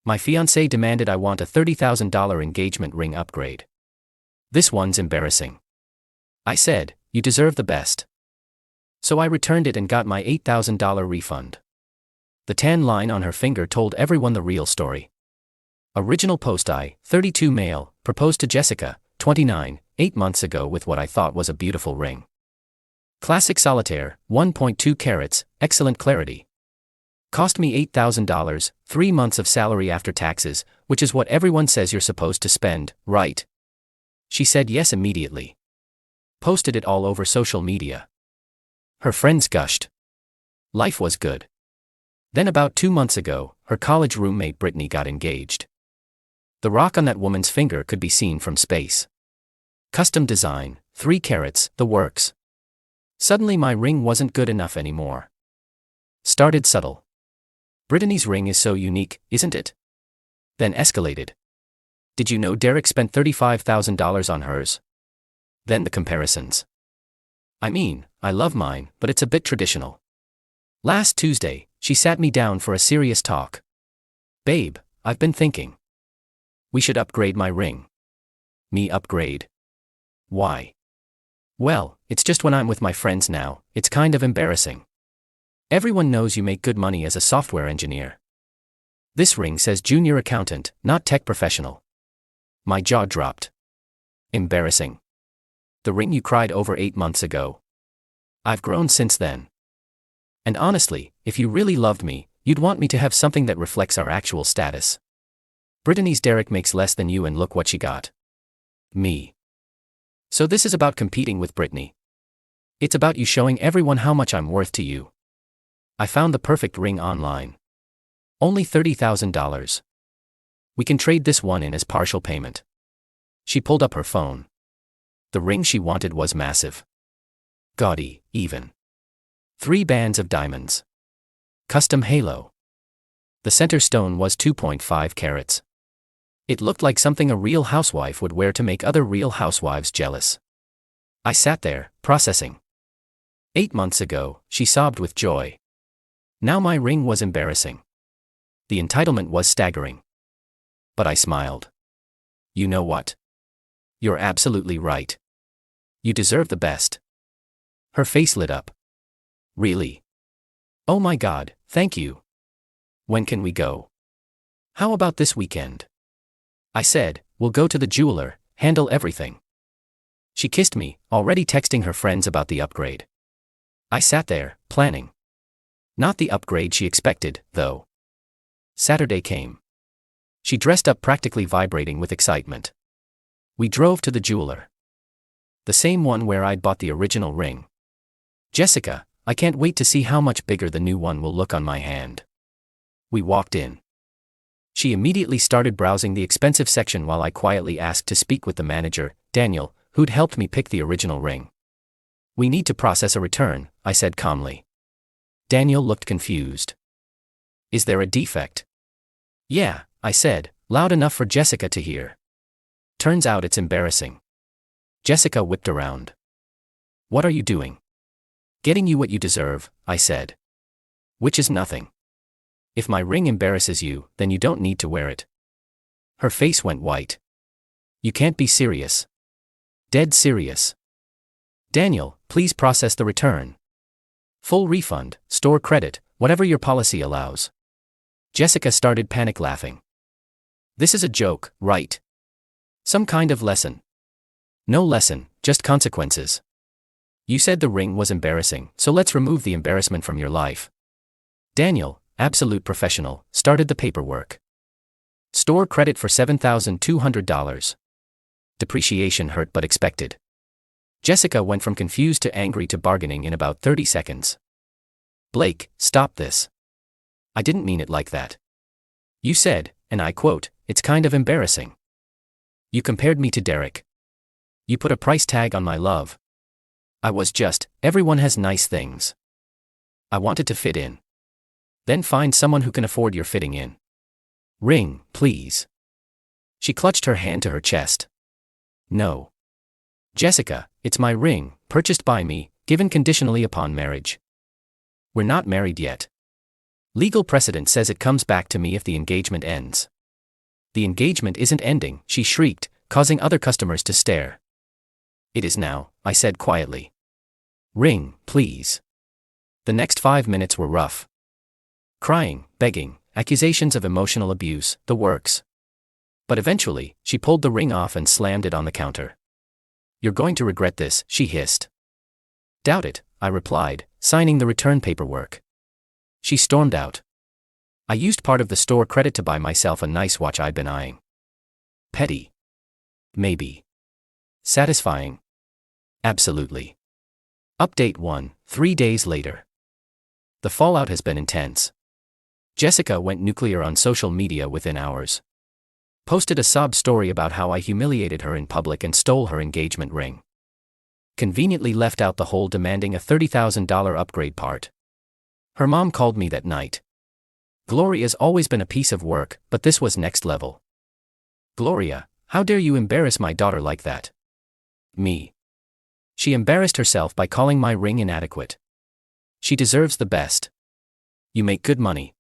My fiancé demanded I want a $30,000 engagement ring upgrade. This one's embarrassing. I said, you deserve the best. So I returned it and got my $8,000 refund. The tan line on her finger told everyone the real story. Original post: I, 32 male, proposed to Jessica, 29, 8 months ago with what I thought was a beautiful ring. Classic solitaire, 1.2 carats, excellent clarity. Cost me $8,000, 3 months of salary after taxes, which is what everyone says you're supposed to spend, right? She said yes immediately. Posted it all over social media. Her friends gushed. Life was good. Then about 2 months ago, her college roommate Brittany got engaged. The rock on that woman's finger could be seen from space. Custom design, 3 carats, the works. Suddenly my ring wasn't good enough anymore. Started subtle. Brittany's ring is so unique, isn't it? Then escalated. Did you know Derek spent $35,000 on hers? Then the comparisons. I mean, I love mine, but it's a bit traditional. Last Tuesday, she sat me down for a serious talk. Babe, I've been thinking. We should upgrade my ring. Me upgrade? Why? Well, it's just when I'm with my friends now, it's kind of embarrassing. Everyone knows you make good money as a software engineer. This ring says junior accountant, not tech professional. My jaw dropped. Embarrassing. The ring you cried over 8 months ago. I've grown since then. And honestly, if you really loved me, you'd want me to have something that reflects our actual status. Brittany's Derek makes less than you and look what she got. Me. So this is about competing with Brittany. It's about you showing everyone how much I'm worth to you. I found the perfect ring online. Only $30,000. We can trade this one in as partial payment. She pulled up her phone. The ring she wanted was massive. Gaudy, even. 3 bands of diamonds. Custom halo. The center stone was 2.5 carats. It looked like something a real housewife would wear to make other real housewives jealous. I sat there, processing. 8 months ago, she sobbed with joy. Now my ring was embarrassing. The entitlement was staggering. But I smiled. You know what? You're absolutely right. You deserve the best. Her face lit up. Really? Oh my God, thank you. When can we go? How about this weekend? I said, we'll go to the jeweler, handle everything. She kissed me, already texting her friends about the upgrade. I sat there, planning. Not the upgrade she expected, though. Saturday came. She dressed up practically vibrating with excitement. We drove to the jeweler. The same one where I'd bought the original ring. Jessica, I can't wait to see how much bigger the new one will look on my hand. We walked in. She immediately started browsing the expensive section while I quietly asked to speak with the manager, Daniel, who'd helped me pick the original ring. We need to process a return, I said calmly. Daniel looked confused. Is there a defect? Yeah, I said, loud enough for Jessica to hear. Turns out it's embarrassing. Jessica whipped around. What are you doing? Getting you what you deserve, I said. Which is nothing. If my ring embarrasses you, then you don't need to wear it. Her face went white. You can't be serious. Dead serious. Daniel, please process the return. Full refund, store credit, whatever your policy allows. Jessica started panic laughing. This is a joke, right? Some kind of lesson. No lesson, just consequences. You said the ring was embarrassing, so let's remove the embarrassment from your life. Daniel, absolute professional, started the paperwork. Store credit for $7,200. Depreciation hurt but expected. Jessica went from confused to angry to bargaining in about 30 seconds. Blake, stop this. I didn't mean it like that. You said, and I quote, it's kind of embarrassing. You compared me to Derek. You put a price tag on my love. I was just, everyone has nice things. I wanted to fit in. Then find someone who can afford your fitting in. Ring, please. She clutched her hand to her chest. No. Jessica, it's my ring, purchased by me, given conditionally upon marriage. We're not married yet. Legal precedent says it comes back to me if the engagement ends. The engagement isn't ending, she shrieked, causing other customers to stare. It is now, I said quietly. Ring, please. The next 5 minutes were rough. Crying, begging, accusations of emotional abuse, the works. But eventually, she pulled the ring off and slammed it on the counter. You're going to regret this, she hissed. Doubt it, I replied, signing the return paperwork. She stormed out. I used part of the store credit to buy myself a nice watch I'd been eyeing. Petty. Maybe. Satisfying. Absolutely. Update 1, 3 days later. The fallout has been intense. Jessica went nuclear on social media within hours. Posted a sob story about how I humiliated her in public and stole her engagement ring. Conveniently left out the whole demanding a $30,000 upgrade part. Her mom called me that night. Gloria has always been a piece of work, but this was next level. Gloria, how dare you embarrass my daughter like that? Me. She embarrassed herself by calling my ring inadequate. She deserves the best. You make good money.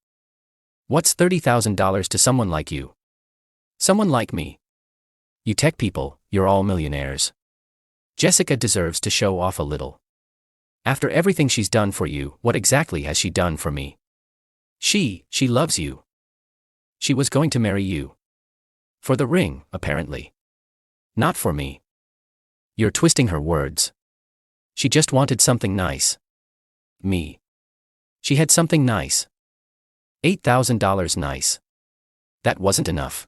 What's $30,000 to someone like you? Someone like me. You tech people, you're all millionaires. Jessica deserves to show off a little. After everything she's done for you, what exactly has she done for me? She loves you. She was going to marry you. For the ring, apparently. Not for me. You're twisting her words. She just wanted something nice. Me. She had something nice. $8,000 nice. That wasn't enough.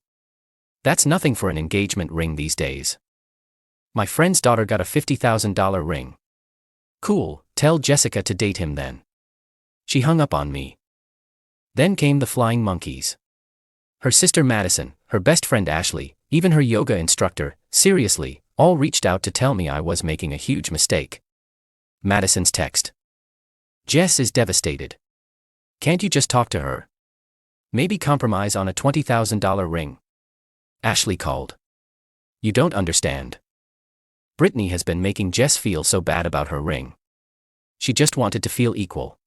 That's nothing for an engagement ring these days. My friend's daughter got a $50,000 ring. Cool, tell Jessica to date him then. She hung up on me. Then came the flying monkeys. Her sister Madison, her best friend Ashley, even her yoga instructor, seriously, all reached out to tell me I was making a huge mistake. Madison's text. Jess is devastated. Can't you just talk to her? Maybe compromise on a $20,000 ring. Ashley called. You don't understand. Brittany has been making Jess feel so bad about her ring. She just wanted to feel equal.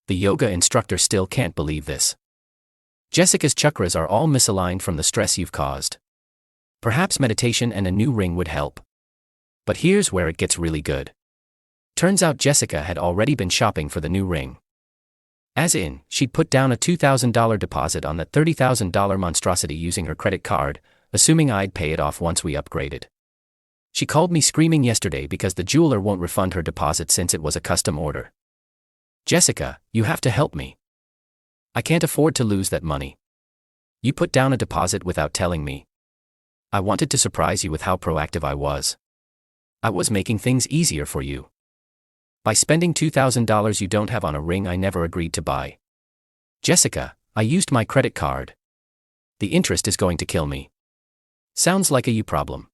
The yoga instructor still can't believe this. Jessica's chakras are all misaligned from the stress you've caused. Perhaps meditation and a new ring would help. But here's where it gets really good. Turns out Jessica had already been shopping for the new ring. As in, she'd put down a $2,000 deposit on that $30,000 monstrosity using her credit card, assuming I'd pay it off once we upgraded. She called me screaming yesterday because the jeweler won't refund her deposit since it was a custom order. Jessica, you have to help me. I can't afford to lose that money. You put down a deposit without telling me. I wanted to surprise you with how proactive I was. I was making things easier for you. By spending $2,000 you don't have on a ring I never agreed to buy. Jessica, I used my credit card. The interest is going to kill me. Sounds like a you problem.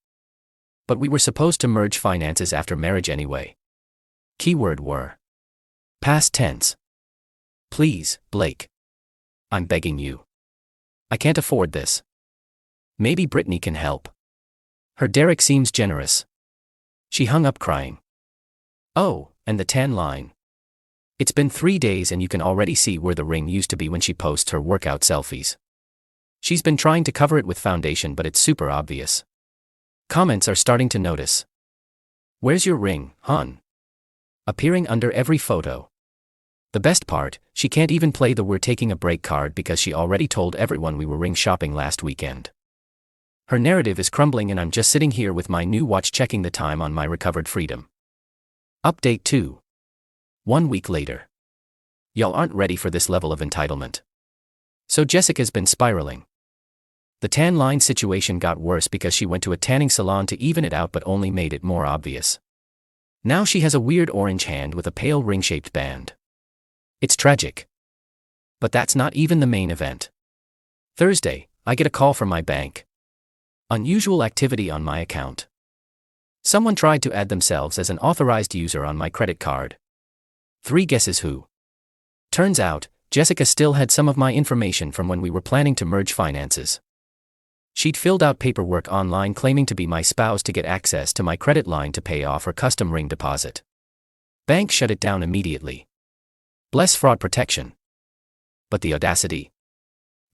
But we were supposed to merge finances after marriage anyway. Keyword were. Past tense. Please, Blake. I'm begging you. I can't afford this. Maybe Brittany can help. Her Derek seems generous. She hung up crying. Oh, and the tan line. It's been 3 days and you can already see where the ring used to be when she posts her workout selfies. She's been trying to cover it with foundation but it's super obvious. Comments are starting to notice. Where's your ring, hon? Appearing under every photo. The best part, she can't even play the we're taking a break card because she already told everyone we were ring shopping last weekend. Her narrative is crumbling and I'm just sitting here with my new watch checking the time on my recovered freedom. Update 2. 1 week later. Y'all aren't ready for this level of entitlement. So Jessica's been spiraling. The tan line situation got worse because she went to a tanning salon to even it out but only made it more obvious. Now she has a weird orange hand with a pale ring-shaped band. It's tragic. But that's not even the main event. Thursday, I get a call from my bank. Unusual activity on my account. Someone tried to add themselves as an authorized user on my credit card. 3 guesses who? Turns out, Jessica still had some of my information from when we were planning to merge finances. She'd filled out paperwork online claiming to be my spouse to get access to my credit line to pay off her custom ring deposit. Bank shut it down immediately. Bless fraud protection. But the audacity.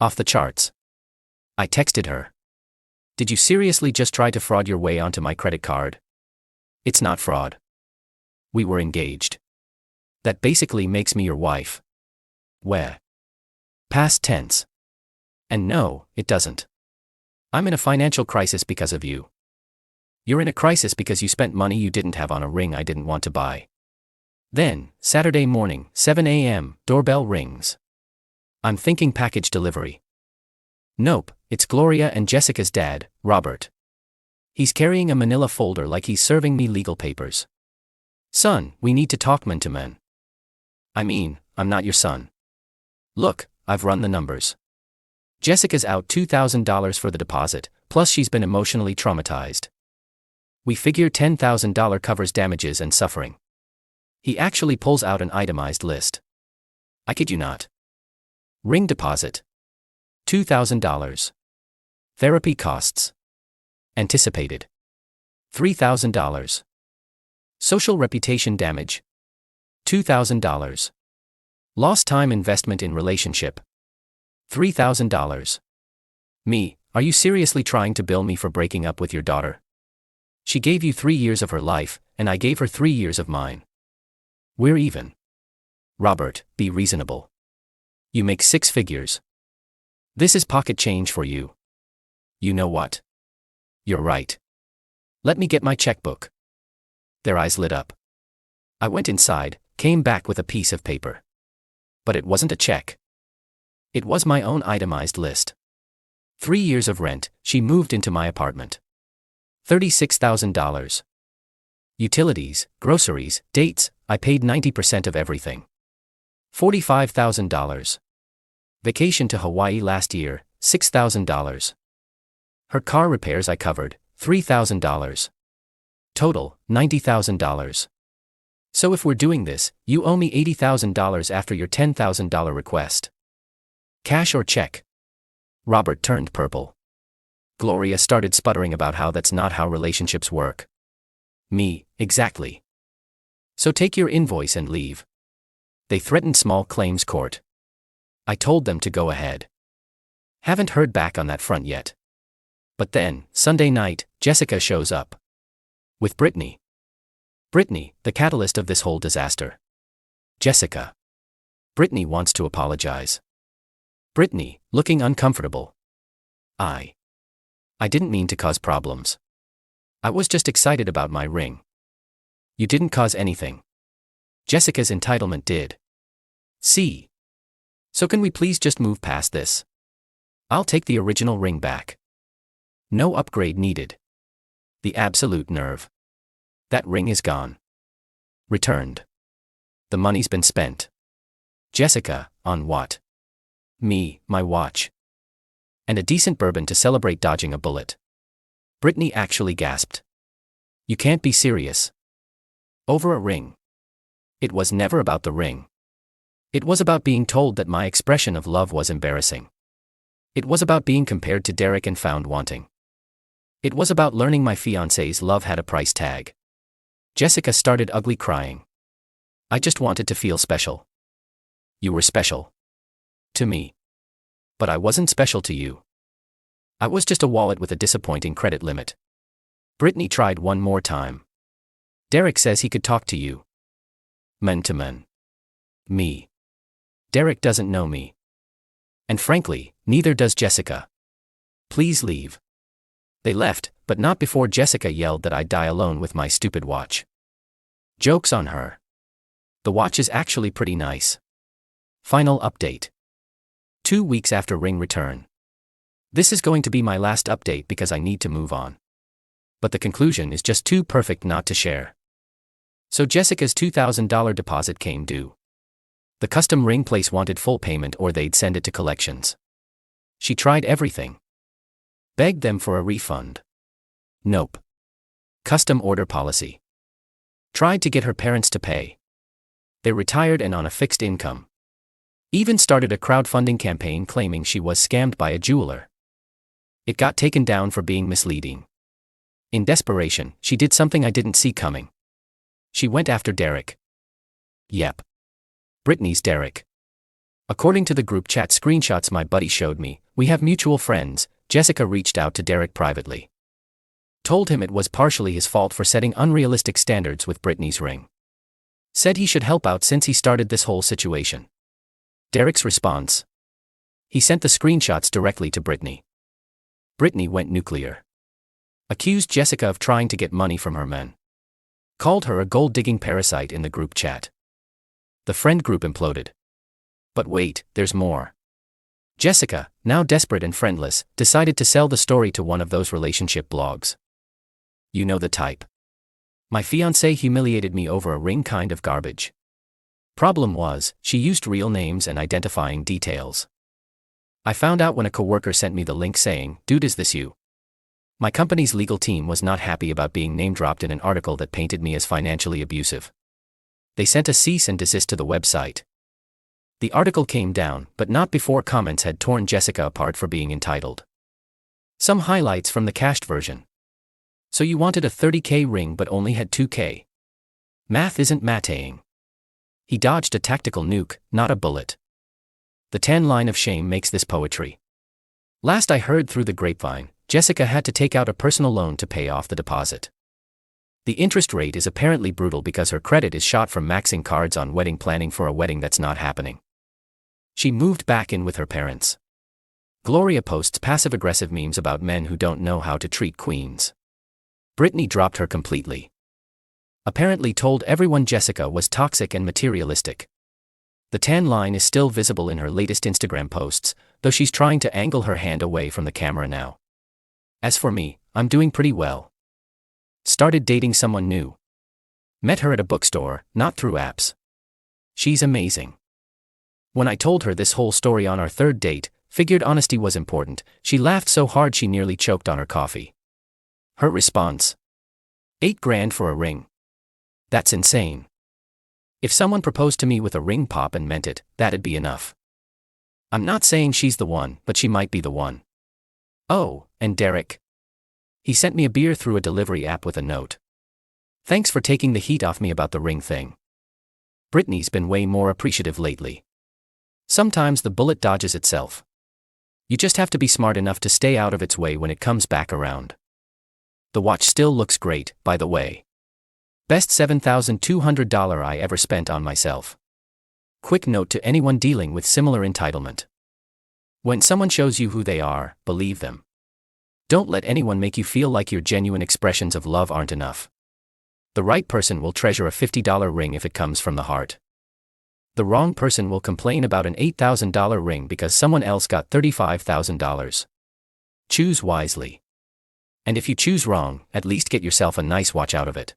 Off the charts. I texted her. Did you seriously just try to fraud your way onto my credit card? It's not fraud. We were engaged. That basically makes me your wife. Where? Past tense. And no, it doesn't. I'm in a financial crisis because of you. You're in a crisis because you spent money you didn't have on a ring I didn't want to buy. Then, Saturday morning, 7 a.m., doorbell rings. I'm thinking package delivery. Nope, it's Gloria and Jessica's dad, Robert. He's carrying a manila folder like he's serving me legal papers. Son, we need to talk man to man. I mean, I'm not your son. Look, I've run the numbers. Jessica's out $2,000 for the deposit, plus she's been emotionally traumatized. We figure $10,000 covers damages and suffering. He actually pulls out an itemized list. I kid you not. Ring deposit. $2,000. Therapy costs. Anticipated. $3,000. Social reputation damage. $2,000. Lost time investment in relationship. $3,000. Me, are you seriously trying to bill me for breaking up with your daughter? She gave you 3 years of her life, and I gave her 3 years of mine. We're even. Robert, be reasonable. You make 6 figures. This is pocket change for you. You know what? You're right. Let me get my checkbook. Their eyes lit up. I went inside, came back with a piece of paper. But it wasn't a check. It was my own itemized list. 3 years of rent, she moved into my apartment. $36,000. Utilities, groceries, dates, I paid 90% of everything. $45,000. Vacation to Hawaii last year, $6,000. Her car repairs I covered, $3,000. Total, $90,000. So if we're doing this, you owe me $80,000 after your $10,000 request. Cash or check? Robert turned purple. Gloria started sputtering about how that's not how relationships work. Me, exactly. So take your invoice and leave. They threatened small claims court. I told them to go ahead. Haven't heard back on that front yet. But then, Sunday night, Jessica shows up. With Brittany. Brittany, the catalyst of this whole disaster. Jessica. Brittany wants to apologize. Brittany, looking uncomfortable. I didn't mean to cause problems. I was just excited about my ring. You didn't cause anything. Jessica's entitlement did. See? So can we please just move past this? I'll take the original ring back. No upgrade needed. The absolute nerve. That ring is gone. Returned. The money's been spent. Jessica, on what? Me, my watch. And a decent bourbon to celebrate dodging a bullet. Brittany actually gasped. You can't be serious. Over a ring. It was never about the ring. It was about being told that my expression of love was embarrassing. It was about being compared to Derek and found wanting. It was about learning my fiancé's love had a price tag. Jessica started ugly crying. I just wanted to feel special. You were special. To me. But I wasn't special to you. I was just a wallet with a disappointing credit limit. Brittany tried one more time. Derek says he could talk to you. Men to men. Me. Derek doesn't know me. And frankly, neither does Jessica. Please leave. They left, but not before Jessica yelled that I'd die alone with my stupid watch. Joke's on her. The watch is actually pretty nice. Final update. 2 weeks after ring return. This is going to be my last update because I need to move on. But the conclusion is just too perfect not to share. So Jessica's $2,000 deposit came due. The custom ring place wanted full payment or they'd send it to collections. She tried everything. Begged them for a refund. Nope. Custom order policy. Tried to get her parents to pay. They're retired and on a fixed income. Even started a crowdfunding campaign claiming she was scammed by a jeweler. It got taken down for being misleading. In desperation, she did something I didn't see coming. She went after Derek. Yep. Brittany's Derek. According to the group chat screenshots my buddy showed me, we have mutual friends. Jessica reached out to Derek privately. Told him it was partially his fault for setting unrealistic standards with Brittany's ring. Said he should help out since he started this whole situation. Derek's response. He sent the screenshots directly to Brittany. Brittany went nuclear. Accused Jessica of trying to get money from her men. Called her a gold-digging parasite in the group chat. The friend group imploded. But wait, there's more. Jessica, now desperate and friendless, decided to sell the story to one of those relationship blogs. You know the type. My fiancé humiliated me over a ring kind of garbage. Problem was, she used real names and identifying details. I found out when a coworker sent me the link saying, "Dude, is this you?" My company's legal team was not happy about being name-dropped in an article that painted me as financially abusive. They sent a cease and desist to the website. The article came down, but not before comments had torn Jessica apart for being entitled. Some highlights from the cached version. So you wanted a $30K ring but only had $2K. Math isn't mateing. He dodged a tactical nuke, not a bullet. The tan line of shame makes this poetry. Last I heard through the grapevine, Jessica had to take out a personal loan to pay off the deposit. The interest rate is apparently brutal because her credit is shot from maxing cards on wedding planning for a wedding that's not happening. She moved back in with her parents. Gloria posts passive-aggressive memes about men who don't know how to treat queens. Brittany dropped her completely. Apparently told everyone Jessica was toxic and materialistic. The tan line is still visible in her latest Instagram posts, though she's trying to angle her hand away from the camera now. As for me, I'm doing pretty well. Started dating someone new. Met her at a bookstore, not through apps. She's amazing. When I told her this whole story on our third date, figured honesty was important, she laughed so hard she nearly choked on her coffee. Her response. $8,000 for a ring. That's insane. If someone proposed to me with a ring pop and meant it, that'd be enough. I'm not saying she's the one, but she might be the one. Oh, and Derek. He sent me a beer through a delivery app with a note. Thanks for taking the heat off me about the ring thing. Brittany's been way more appreciative lately. Sometimes the bullet dodges itself. You just have to be smart enough to stay out of its way when it comes back around. The watch still looks great, by the way. Best $7,200 I ever spent on myself. Quick note to anyone dealing with similar entitlement. When someone shows you who they are, believe them. Don't let anyone make you feel like your genuine expressions of love aren't enough. The right person will treasure a $50 ring if it comes from the heart. The wrong person will complain about an $8,000 ring because someone else got $35,000. Choose wisely. And if you choose wrong, at least get yourself a nice watch out of it.